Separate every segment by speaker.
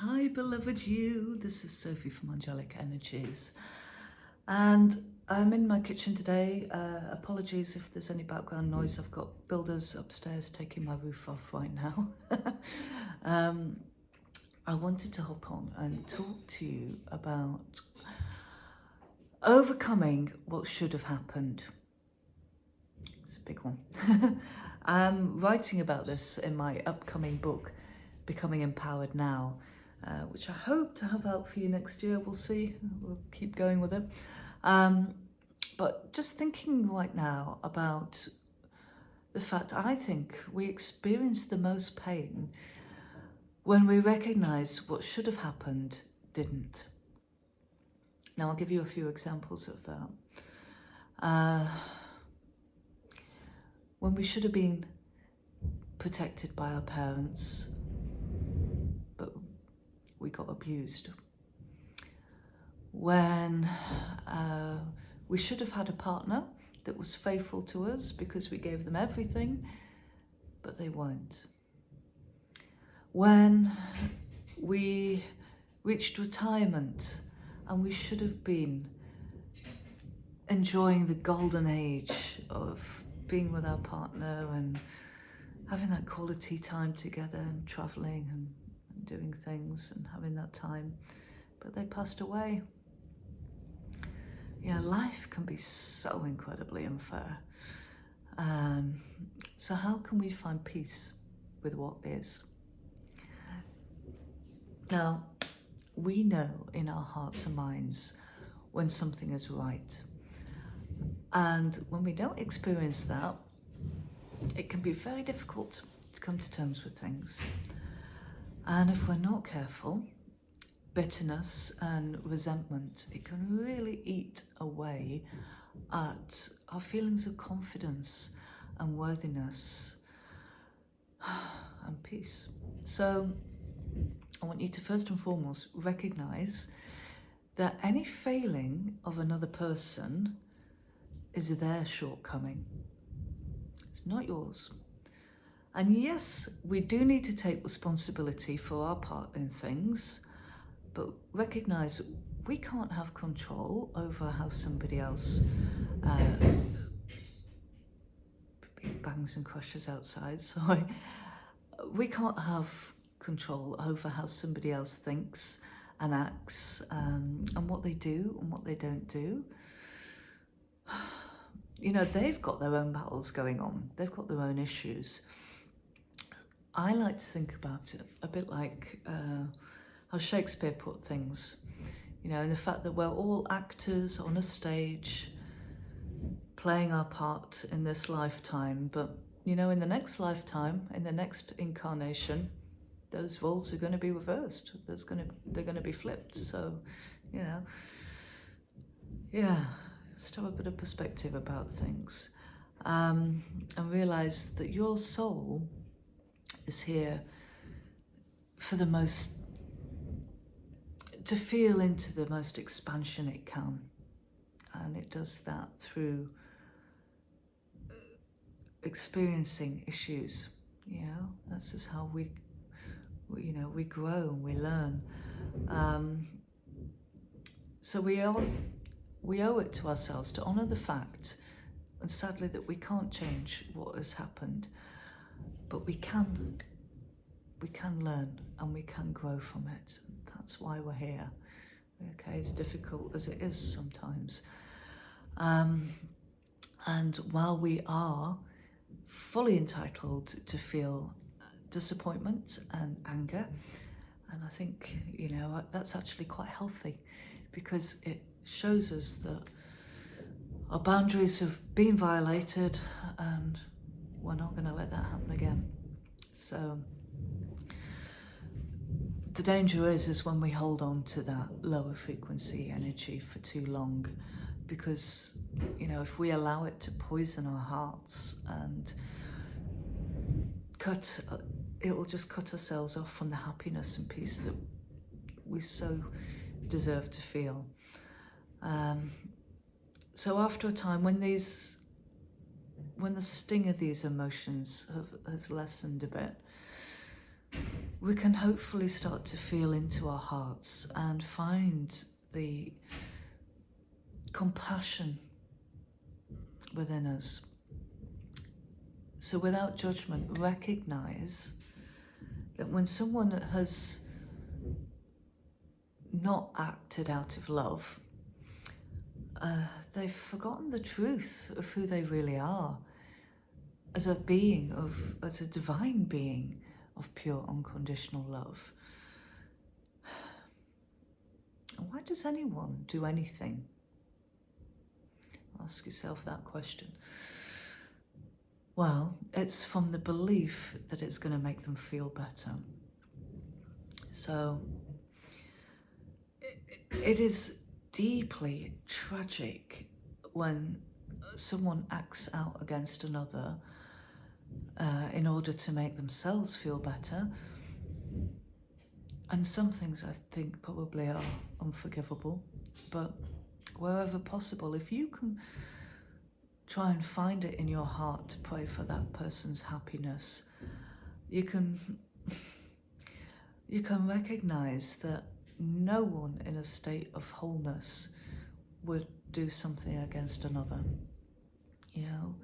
Speaker 1: Hi beloved you, this is Sophie from Angelic Energies, and I'm in my kitchen today. Apologies if there's any background noise. I've got builders upstairs taking my roof off right now. I wanted to hop on and talk to you about overcoming what should have happened. It's a big one. I'm writing about this in my upcoming book, Becoming Empowered Now, which I hope to have out for you next year. We'll see. We'll keep going with it. But just thinking right now about the fact I think we experience the most pain when we recognise what should have happened didn't. Now I'll give you a few examples of that. When we should have been protected by our parents, but we got abused. When we should have had a partner that was faithful to us because we gave them everything, but they weren't. When we reached retirement and we should have been enjoying the golden age of being with our partner and having that quality time together and traveling and doing things and having that time, but they passed away. You know, life can be so incredibly unfair. So how can we find peace with what is? Now, we know in our hearts and minds when something is right. And when we don't experience that, it can be very difficult to come to terms with things. And if we're not careful, bitterness and resentment, it can really eat away at our feelings of confidence and worthiness and peace. So I want you to first and foremost recognize that any failing of another person is their shortcoming. It's not yours. And yes, we do need to take responsibility for our part in things, but recognize we can't have control over how somebody else big bangs and crashes outside, sorry. We can't have control over how somebody else thinks and acts, and what they do and what they don't do. You know, they've got their own battles going on. They've got their own issues. I like to think about it a bit like how Shakespeare put things, you know, and the fact that we're all actors on a stage playing our part in this lifetime, but, you know, in the next lifetime, in the next incarnation, those roles are going to be reversed. They're going to be flipped. So, you know, yeah. Just have a bit of perspective about things, and realize that your soul is here for to feel into the most expansion it can, and it does that through experiencing issues. You know, that's just how we grow and we learn. So we owe it to ourselves to honour the fact, and sadly that we can't change what has happened, but we can learn and we can grow from it. That's why we're here. Okay, as difficult as it is sometimes. And while we are fully entitled to feel disappointment and anger, and I think, you know, that's actually quite healthy, because it shows us that our boundaries have been violated and we're not going to let that happen again. So the danger is when we hold on to that lower frequency energy for too long, because, you know, if we allow it to poison our hearts and it will just cut ourselves off from the happiness and peace that we so deserve to feel. So after a time, when the sting of these emotions has lessened a bit, we can hopefully start to feel into our hearts and find the compassion within us. So without judgment, recognize that when someone has not acted out of love, they've forgotten the truth of who they really are as a being as a divine being of pure unconditional love. Why does anyone do anything? Ask yourself that question. Well, it's from the belief that it's going to make them feel better. So it is deeply tragic when someone acts out against another in order to make themselves feel better. And some things I think probably are unforgivable, but wherever possible, if you can try and find it in your heart to pray for that person's happiness, you can recognize that no one in a state of wholeness would do something against another. You know,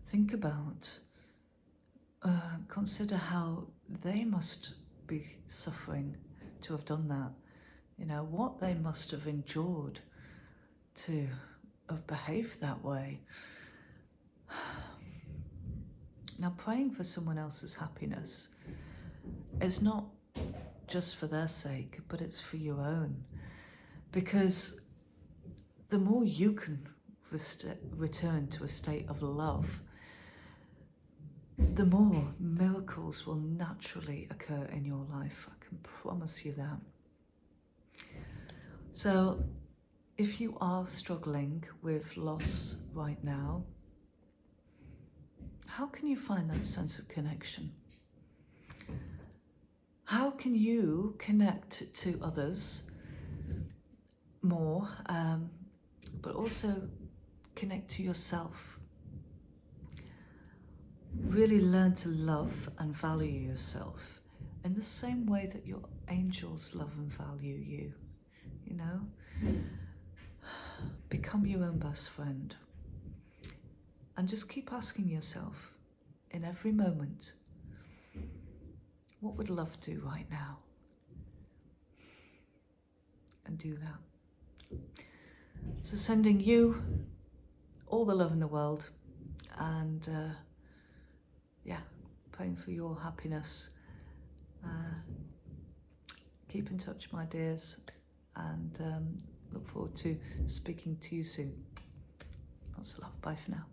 Speaker 1: think about, consider how they must be suffering to have done that. You know, what they must have endured to have behaved that way. Now, praying for someone else's happiness is not just for their sake, but it's for your own. Because the more you can return to a state of love, the more miracles will naturally occur in your life. I can promise you that. So, if you are struggling with loss right now, how can you find that sense of connection? How can you connect to others more, but also connect to yourself? Really learn to love and value yourself in the same way that your angels love and value you, you know? Become your own best friend. And just keep asking yourself in every moment, what would love do right now? And do that. So sending you all the love in the world, and praying for your happiness. Keep in touch, my dears, and look forward to speaking to you soon. Lots of love. Bye for now.